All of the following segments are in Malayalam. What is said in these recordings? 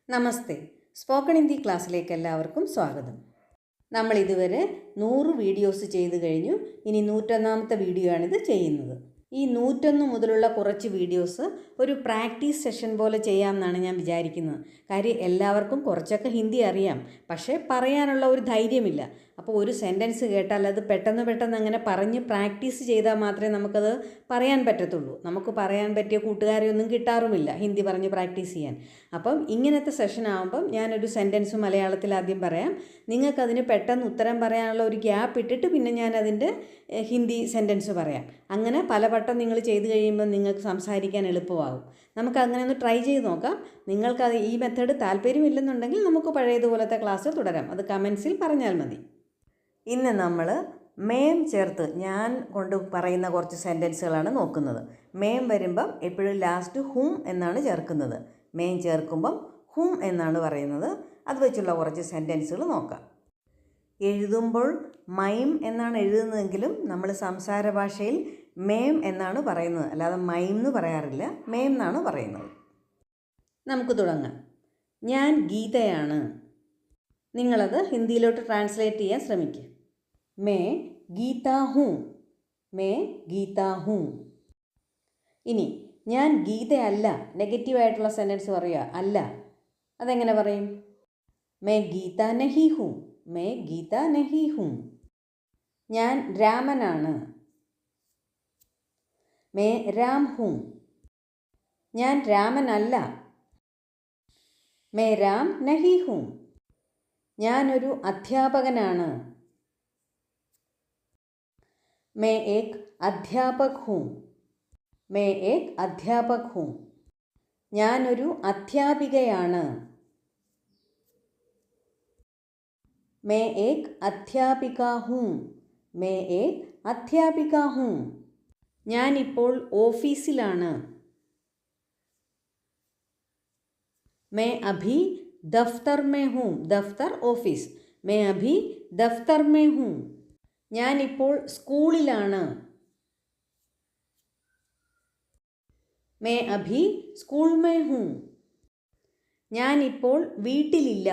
നമസ്തേ. സ്പോക്കൺ ഹിന്ദി ക്ലാസ്സിലേക്ക് എല്ലാവർക്കും സ്വാഗതം. നമ്മൾ ഇതുവരെ 100 വീഡിയോസ് ചെയ്തു കഴിഞ്ഞു. ഇനി 101ാമത്തെ വീഡിയോ ആണിത് ചെയ്യുന്നത്. ഈ 101 മുതലുള്ള കുറച്ച് വീഡിയോസ് ഒരു പ്രാക്ടീസ് സെഷൻ പോലെ ചെയ്യാമെന്നാണ് ഞാൻ വിചാരിക്കുന്നത്. കാര്യം എല്ലാവർക്കും കുറച്ചൊക്കെ ഹിന്ദി അറിയാം, പക്ഷേ പറയാനുള്ള ഒരു ധൈര്യമില്ല. അപ്പോൾ ഒരു സെൻറ്റൻസ് കേട്ടാൽ അത് പെട്ടെന്ന് അങ്ങനെ പറഞ്ഞ് പ്രാക്ടീസ് ചെയ്താൽ മാത്രമേ നമുക്കത് പറയാൻ പറ്റത്തുള്ളൂ. നമുക്ക് പറയാൻ പറ്റിയ കൂട്ടുകാരെയൊന്നും കിട്ടാറുമില്ല ഹിന്ദി പറഞ്ഞ് പ്രാക്ടീസ് ചെയ്യാൻ. അപ്പം ഇങ്ങനത്തെ സെഷൻ ആകുമ്പം ഞാനൊരു സെൻറ്റൻസ് മലയാളത്തിൽ ആദ്യം പറയാം. നിങ്ങൾക്കതിന് പെട്ടെന്ന് ഉത്തരം പറയാനുള്ള ഒരു ഗ്യാപ്പ് ഇട്ടിട്ട് പിന്നെ ഞാനതിൻ്റെ ഹിന്ദി സെൻറ്റൻസ് പറയാം. അങ്ങനെ പലവട്ടം നിങ്ങൾ ചെയ്ത് കഴിയുമ്പോൾ നിങ്ങൾക്ക് സംസാരിക്കാൻ എളുപ്പമാകും. നമുക്കങ്ങനെ ഒന്ന് ട്രൈ ചെയ്ത് നോക്കാം. നിങ്ങൾക്കത് ഈ മെത്തേഡ് താല്പര്യമില്ലെന്നുണ്ടെങ്കിൽ നമുക്ക് പഴയതുപോലത്തെ ക്ലാസ് തുടരാം. അത് കമൻസിൽ പറഞ്ഞാൽ മതി. ഇന്ന് നമ്മൾ മേം ചേർത്ത് ഞാൻ കൊണ്ട് പറയുന്ന കുറച്ച് സെൻറ്റൻസുകളാണ് നോക്കുന്നത്. മേം വരുമ്പം എപ്പോഴും ലാസ്റ്റ് ഹും എന്നാണ് ചേർക്കുന്നത്. മേം ചേർക്കുമ്പം ഹും എന്നാണ് പറയുന്നത്. അത് വെച്ചുള്ള കുറച്ച് സെൻറ്റൻസുകൾ നോക്കാം. എഴുതുമ്പോൾ മൈം എന്നാണ് എഴുതുന്നതെങ്കിലും നമ്മൾ സംസാര ഭാഷയിൽ മേം എന്നാണ് പറയുന്നത്, അല്ലാതെ മൈം എന്ന് പറയാറില്ല, മേം എന്നാണ് പറയുന്നത്. നമുക്ക് തുടങ്ങാം. ഞാൻ ഗീതയാണ്. നിങ്ങളത് ഹിന്ദിയിലോട്ട് ട്രാൻസ്ലേറ്റ് ചെയ്യാൻ ശ്രമിക്കുക. May Gita ഹൂം, may Gita ഹൂം. ഇനി ഞാൻ ഗീതയല്ല, നെഗറ്റീവായിട്ടുള്ള സെൻറ്റൻസ് പറയുക, അല്ല. അതെങ്ങനെ പറയും? മേ ഗീത നഹി ഹൂം, മേ ഗീത നഹി ഹൂം. ഞാൻ രാമനാണ്. മേ രാം ഹൂം. ഞാൻ രാമനല്ല. മേ രാം നഹി ഹൂം. ഞാനൊരു അധ്യാപകനാണ്. मैं एक अध्यापक हूँ, मैं एक अध्यापक हूँ. ഞാനൊരു അധ്യാപികയാണ്. मैं एक अध्यापिका हूँ, मैं एक अध्यापिका हूँ. ഞാനിപ്പോൾ ഓഫീസിലാണ്. मैं अभी दफ्तर में हूँ, दफ्तर ऑफिस, मैं अभी दफ्तर में हूँ. ഞാനിപ്പോൾ സ്കൂളിലാണ്. मैं अभी स्कूल में हूँ. ഞാനിപ്പോൾ വീട്ടിലില്ല.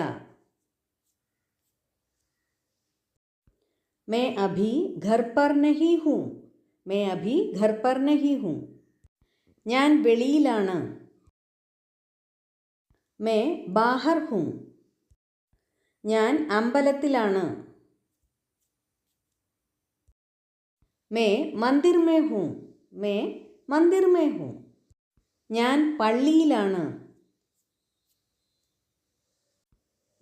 मैं अभी घर पर नहीं हूँ, मैं अभी घर पर नहीं हूँ. ഞാൻ വെളിയിലാണ്. मैं बाहर हूँ. ഞാൻ അമ്പലത്തിലാണ്. मैं मंदिर में हूँ, मैं मंदिर में हूँ. ഞാൻ പള്ളിയിലാണ്.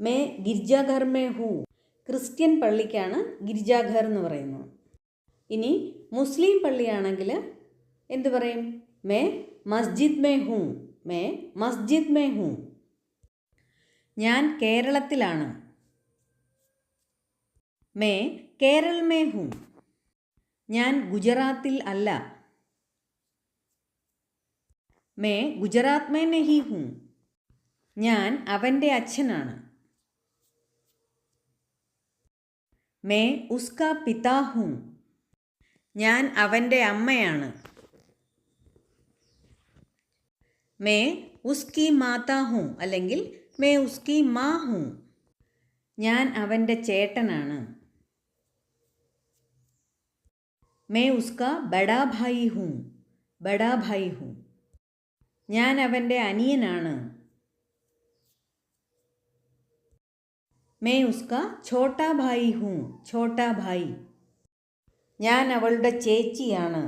मैं गिरजाघर में हूँ. ക്രിസ്ത്യൻ പള്ളിക്കാണ് ഗിരിജാഘർ എന്ന് പറയുന്നത്. ഇനി മുസ്ലിം പള്ളിയാണെങ്കിൽ എന്ത് പറയും? मैं മസ്ജിദ് में हूँ, मैं മസ്ജിദ് में हूँ. ഞാൻ കേരളത്തിലാണ്. मैं केरल में हूँ. ഞാൻ ഗുജറാത്തിൽ അല്ല. मैं ഗുജറാത്ത് में नहीं हूँ. ഞാൻ അവൻ്റെ അച്ഛനാണ്. मैं उसका पिता हूँ. ഞാൻ അവൻ്റെ അമ്മയാണ്. मैं उसकी माता हूँ അല്ലെങ്കിൽ मैं उसकी माँ हूँ. ഞാൻ അവൻ്റെ ചേട്ടനാണ്. मैं उसका बड़ा भाई हूँ, बड़ा भाई हूँ. ഞാൻ അവൻ്റെ അനിയനാണ്. मैं उसका छोटा भाई हूँ, छोटा भाई. ഞാൻ അവളുടെ ചേച്ചിയാണ്.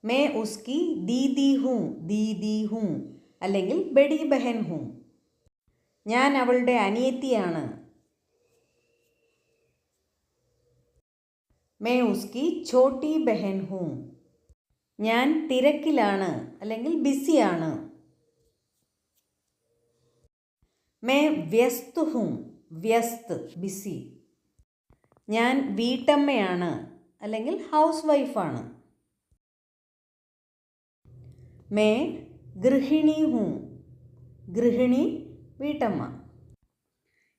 मैं उसकी दीदी हूँ, दीदी हूँ അല്ലെങ്കിൽ बड़ी बहन हूँ. ഞാൻ അവളുടെ അനിയത്തിയാണ്. मैं उसकी छोटी बहन हूँ. ഞാൻ തിരക്കിലാണ് അല്ലെങ്കിൽ ബിസിയാണ്. मैं व्यस्त हूँ, व्यस्त ബിസി. ഞാൻ വീട്ടമ്മയാണ് അല്ലെങ്കിൽ ഹൗസ് വൈഫാണ്. मैं ഗൃഹിണി हूँ, ഗൃഹിണി വീട്ടമ്മ.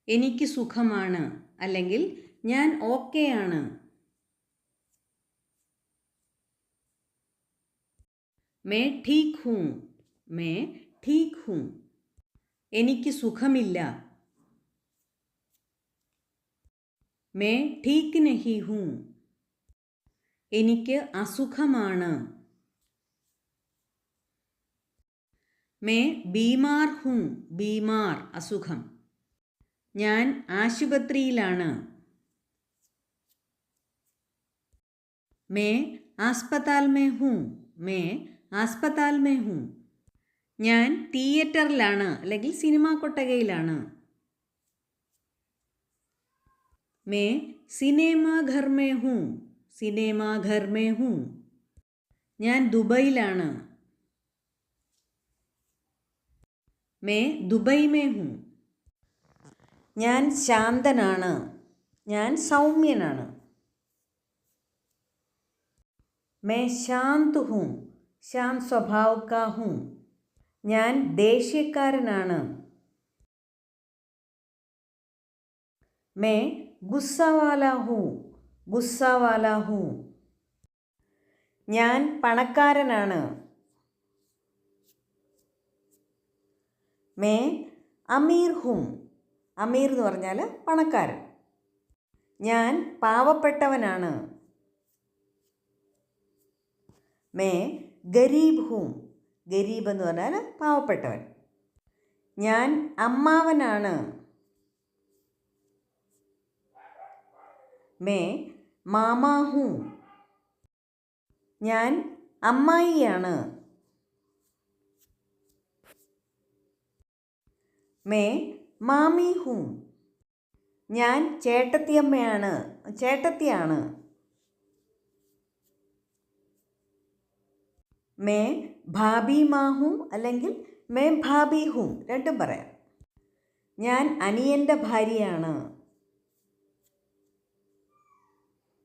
എനിക്ക് സുഖമാണ് അല്ലെങ്കിൽ ഞാൻ ഓക്കെയാണ്. मैं ठीक हूँ, मैं ठीक हूँ. എനിക്ക് സുഖമില്ല. मैं ठीक नहीं हूँ. എനിക്ക് അസുഖമാണ്. मैं बीमार हूँ. बीमार അസുഖം. ഞാൻ ആശുപത്രിയിലാണ്. मैं अस्पताल में हूँ. मैं अस्पताल में हूँ. ഞാൻ തിയേറ്ററിലാണ് അല്ലെങ്കിൽ സിനിമാ കൊട്ടകയിലാണ്. मैं സിനിമാ ഘർ में हूँ. സിനിമാ ഘർ में हूँ. ഞാൻ ദുബൈയിലാണ്. मैं ദുബൈ में हूँ. ഞാൻ ശാന്തനാണ്. ഞാൻ സൗമ്യനാണ്. मैं शांत हूँ. शांत स्वभाव का हूँ. ഞാൻ ദേഷ്യക്കാരനാണ്. मैं गुस्सा वाला हूँ. गुस्सा वाला हूँ. ഞാൻ പണക്കാരനാണ്. मैं अमीर हूँ. അമീർ എന്ന് പറഞ്ഞാൽ പണക്കാരൻ. ഞാൻ പാവപ്പെട്ടവനാണ്. मैं गरीब हूँ. ഗരീബ് എന്ന് പറഞ്ഞാൽ പാവപ്പെട്ടവൻ. ഞാൻ അമ്മാവനാണ്. मैं മാമാ ഹൂँ. ഞാൻ അമ്മായിയാണ്. मैं മാമി ഹൂँ. ഞാൻ ചേട്ടത്തിയമ്മയാണ്. ചേട്ടത്തിയാണ്. मैं ഭാബി മാ ഹൂँ അല്ലെങ്കിൽ मैं ഭാബി ഹൂँ രണ്ടും പറയാം. ഞാൻ അനിയൻ്റെ ഭാര്യയാണ്.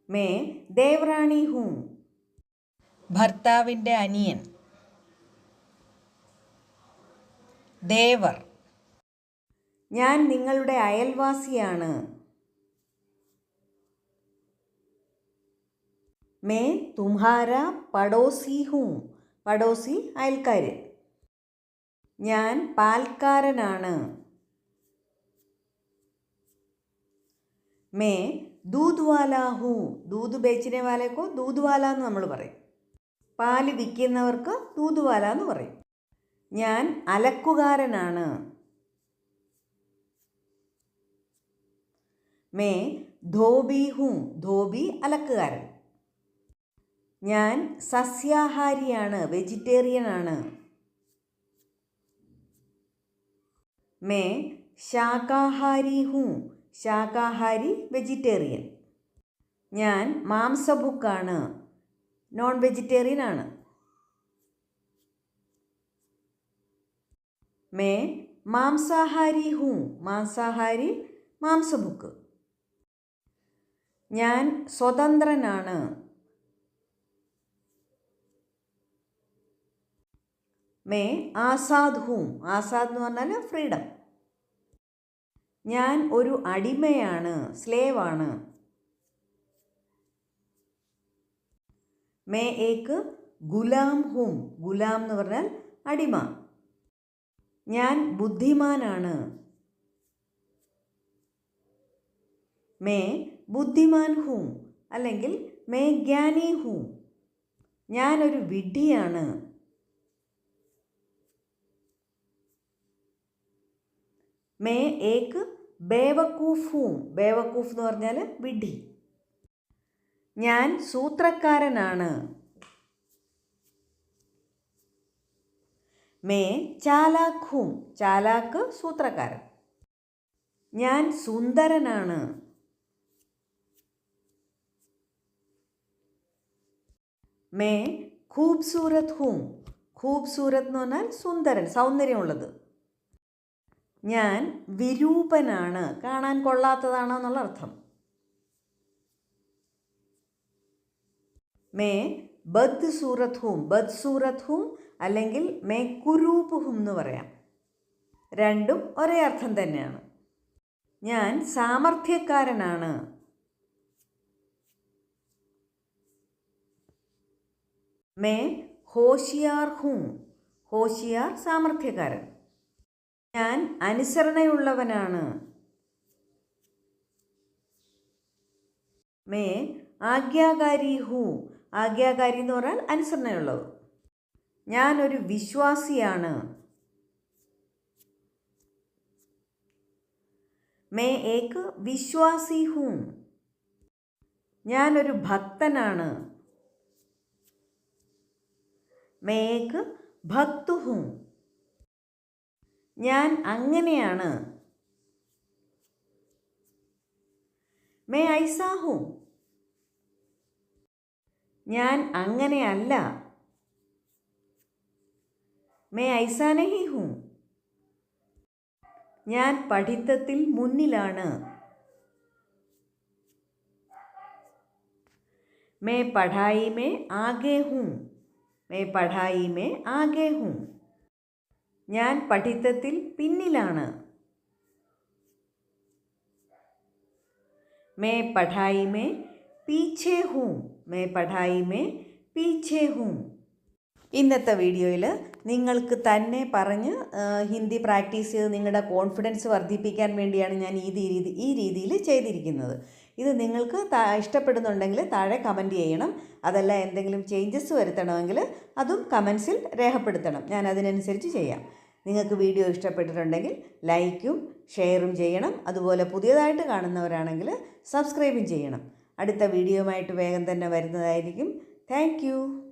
मैं ദേവറാണി ഹൂँ. ഭർത്താവിൻ്റെ അനിയൻ. ദേവർ. ഞാൻ നിങ്ങളുടെ അയൽവാസിയാണ്. मैं तुम्हारा पड़ोसी हूँ. പടോസി അയൽക്കാരൻ. ഞാൻ പാൽക്കാരനാണ്. मैं दूध वाला हूँ. दूध बेचने वाले को दूध वाला എന്ന് നമ്മൾ പറയും. പാല് വിൽക്കുന്നവർക്ക് दूध वाला എന്ന് പറയും. ഞാൻ അലക്കുകാരനാണ്. मैं धोबी हूँ. धोബി അലക്കുകാരൻ. ഞാൻ സസ്യാഹാരിയാണ്. വെജിറ്റേറിയനാണ്. मैं ശാകാഹാരി ഹൂँ. ശാകാഹാരി വെജിറ്റേറിയൻ. ഞാൻ മാംസഭുക്കാണ്. നോൺ വെജിറ്റേറിയൻ ആണ്. मैं മാംസാഹാരി ഹൂँ. മാംസാഹാരി മാംസഭുക്ക്. ഞാൻ സ്വതന്ത്രനാണ്. मैं ആസാദ് ഹൂँ. ആസാദ് എന്ന് പറഞ്ഞാൽ ഫ്രീഡം. ഞാൻ ഒരു അടിമയാണ്. സ്ലേവാണ്. मैं एक ഗുലാം ഹൂँ. ഗുലാം എന്ന് പറഞ്ഞാൽ അടിമ. ഞാൻ ബുദ്ധിമാനാണ്. मैं ബുദ്ധിമാൻ ഹൂँ അല്ലെങ്കിൽ मैं ജ്ഞാനി ഹൂँ. ഞാനൊരു വിഡ്ഢിയാണ്. मैं एक ബേവക്കൂഫ് ഹൂँ. ബേവക്കൂഫ് എന്ന് പറഞ്ഞാൽ വിഡ്ഢി. ഞാൻ സൂത്രക്കാരനാണ്. मैं ചാലാക് ഹൂँ. ചാലാക്ക് സൂത്രക്കാരൻ. ഞാൻ സുന്ദരനാണ്. मैं खूबसूरत हूँ. खूबसूरत എന്ന് പറഞ്ഞാൽ സുന്ദരൻ, സൗന്ദര്യമുള്ളത്. ഞാൻ വിരൂപനാണ്. കാണാൻ കൊള്ളാത്തതാണ് എന്നുള്ള അർത്ഥം. मैं ബദ്സൂറത്ത് ഹൂँ. ബദ്സൂറത്ത് ഹൂँ അല്ലെങ്കിൽ मैं കുരൂപ് ഹൂँ എന്ന് പറയാം. രണ്ടും ഒരേ അർത്ഥം തന്നെയാണ്. ഞാൻ സാമർഥ്യക്കാരനാണ്. मैं होशियार हूँ. ഹോഷിയാർ സാമർഥ്യക്കാരൻ. ഞാൻ അനുസരണയുള്ളവനാണ്. May ആജ്ഞാകാരി who. ആജ്ഞാകാരി എന്ന് പറഞ്ഞാൽ അനുസരണയുള്ളത്. ഞാനൊരു വിശ്വാസിയാണ്. മേ ഏക് വിശ്വാസി ഹൂ. ഞാനൊരു ഭക്തനാണ്. മേ ഏക് ഭക്ത് ഹൂ. ഞാൻ അങ്ങനെയാണ്. മേ ഐസാ ഹൂ. ഞാൻ അങ്ങനെയല്ല. മേ ഐസാ നഹീ ഹൂ. ഞാൻ പഠിത്തത്തിൽ മുന്നിലാണ്. മേ പഠായി മേ ആഗേ ഹൂ. മേ പഠായി മേ ആഗേ ഹൂ. ഞാൻ പഠിത്തത്തിൽ പിന്നിലാണ്. മേ പഠായി മേ പീछे ഹൂ. മേ പഠായി മേ പീछे ഹൂ. ഇന്നത്തെ വീഡിയോയിൽ നിങ്ങൾക്ക് തന്നെ പറഞ്ഞ് ഹിന്ദി പ്രാക്ടീസ് ചെയ്ത് നിങ്ങളുടെ കോൺഫിഡൻസ് വർദ്ധിപ്പിക്കാൻ വേണ്ടിയാണ് ഞാൻ ഈ രീതിയിൽ ചെയ്തിരിക്കുന്നത്. ഇത് നിങ്ങൾക്ക് ഇഷ്ടപ്പെടുന്നുണ്ടെങ്കിൽ താഴെ കമൻറ്റ് ചെയ്യണം. അതല്ല എന്തെങ്കിലും ചേഞ്ചസ് വരുത്തണമെങ്കിൽ അതും കമൻസിൽ രേഖപ്പെടുത്തണം. ഞാൻ അതിനനുസരിച്ച് ചെയ്യാം. നിങ്ങൾക്ക് വീഡിയോ ഇഷ്ടപ്പെട്ടിട്ടുണ്ടെങ്കിൽ ലൈക്കും ഷെയറും ചെയ്യണം. അതുപോലെ പുതിയതായിട്ട് കാണുന്നവരാണെങ്കിൽ സബ്സ്ക്രൈബും ചെയ്യണം. അടുത്ത വീഡിയോയുമായിട്ട് വേഗം തന്നെ വരുന്നതായിരിക്കും. താങ്ക്